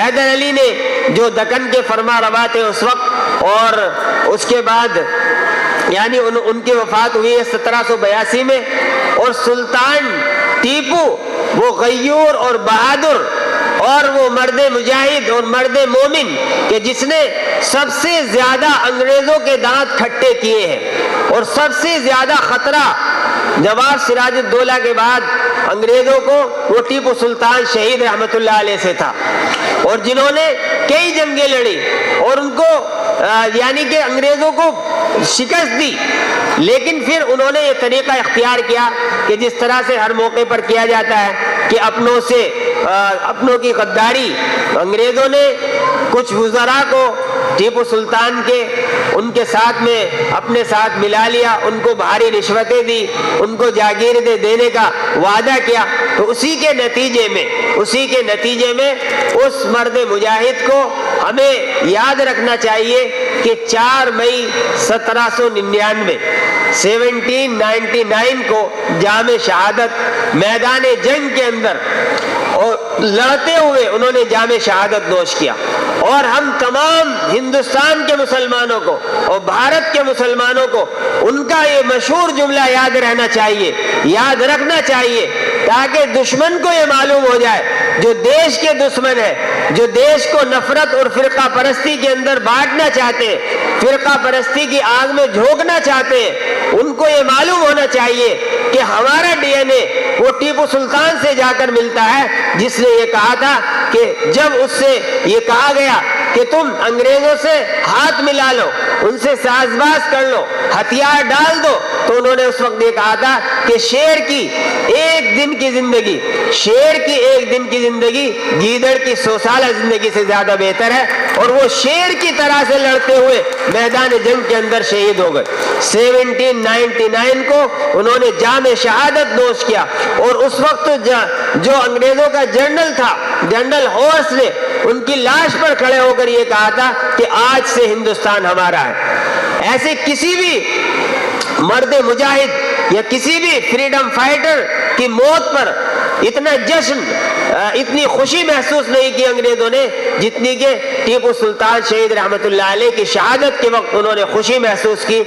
حیدر علی نے جو دکن کے فرما روا تھے اس وقت، اور اس کے بعد یعنی ان کی وفات ہوئی ہے 1782 میں، اور سلطان ٹیپو وہ غیور اور بہادر اور وہ مرد مجاہد اور مرد مومن کہ جس نے سب سے زیادہ انگریزوں کے دانت کھٹے کیے ہیں، اور سب سے زیادہ خطرہ نواب سراج الدولہ کے بعد انگریزوں کو وہ ٹیپو سلطان شہید رحمت اللہ علیہ سے تھا، اور جنہوں نے کئی جنگیں لڑی اور ان کو یعنی کہ انگریزوں کو شکست دی، لیکن پھر انہوں نے یہ طریقہ اختیار کیا کہ جس طرح سے ہر موقع پر کیا جاتا ہے کہ اپنوں کی غداری، انگریزوں نے کچھ وزراء کو ٹیپو سلطان کے ان کے ساتھ میں اپنے ساتھ ملا لیا، ان کو بھاری رشوتیں دی، ان کو جاگیریں دینے کا وعدہ کیا، تو اسی کے نتیجے میں اس مرد مجاہد کو ہمیں یاد رکھنا چاہیے کہ 4 مئی 1799 کو جام شہادت میدان جنگ کے اندر اور لڑتے ہوئے انہوں نے جام شہادت نوش کیا، اور ہم تمام ہندوستان کے مسلمانوں کو اور بھارت کے مسلمانوں کو ان کا یہ مشہور جملہ یاد رہنا چاہیے، یاد رکھنا چاہیے، تاکہ دشمن کو یہ معلوم ہو جائے، جو دیش کے دشمن ہے، جو دیش کو نفرت اور فرقہ پرستی کے اندر بانٹنا چاہتے ہیں، فرقہ پرستی کی آگ میں جھونکنا چاہتے ہیں، ان کو یہ معلوم ہونا چاہیے کہ ہمارا ڈی این اے وہ ٹیپو سلطان سے جا کر ملتا ہے، جس نے یہ کہا تھا کہ جب اس سے یہ کہا گیا کہ تم انگریزوں سے ہاتھ ملا لو، ان سے ساز باز کر لو، ہتھیار ڈال دو، تو انہوں نے اس وقت یہ کہا تھا کہ شیر کی ایک دن کی زندگی گیدڑ کی 100 سالہ زندگی سے زیادہ بہتر ہے، اور وہ شیر کی طرح سے لڑتے ہوئے میدان جنگ کے اندر شہید ہو گئے۔ 1799 کو انہوں نے جام شہادت نوش کیا، اور اس وقت جو انگریزوں کا جنرل تھا، جنرل ہورس نے ان کی لاش پر کھڑے ہو کر یہ کہا تھا کہ آج سے ہندوستان ہمارا ہے۔ ایسے کسی بھی مرد مجاہد یا کسی بھی فریڈم فائٹر کی موت پر اتنا جشن، اتنی خوشی محسوس نہیں کی انگریزوں نے جتنی کہ ٹیپو سلطان شہید رحمت اللہ علیہ کی شہادت کے وقت انہوں نے خوشی محسوس کی۔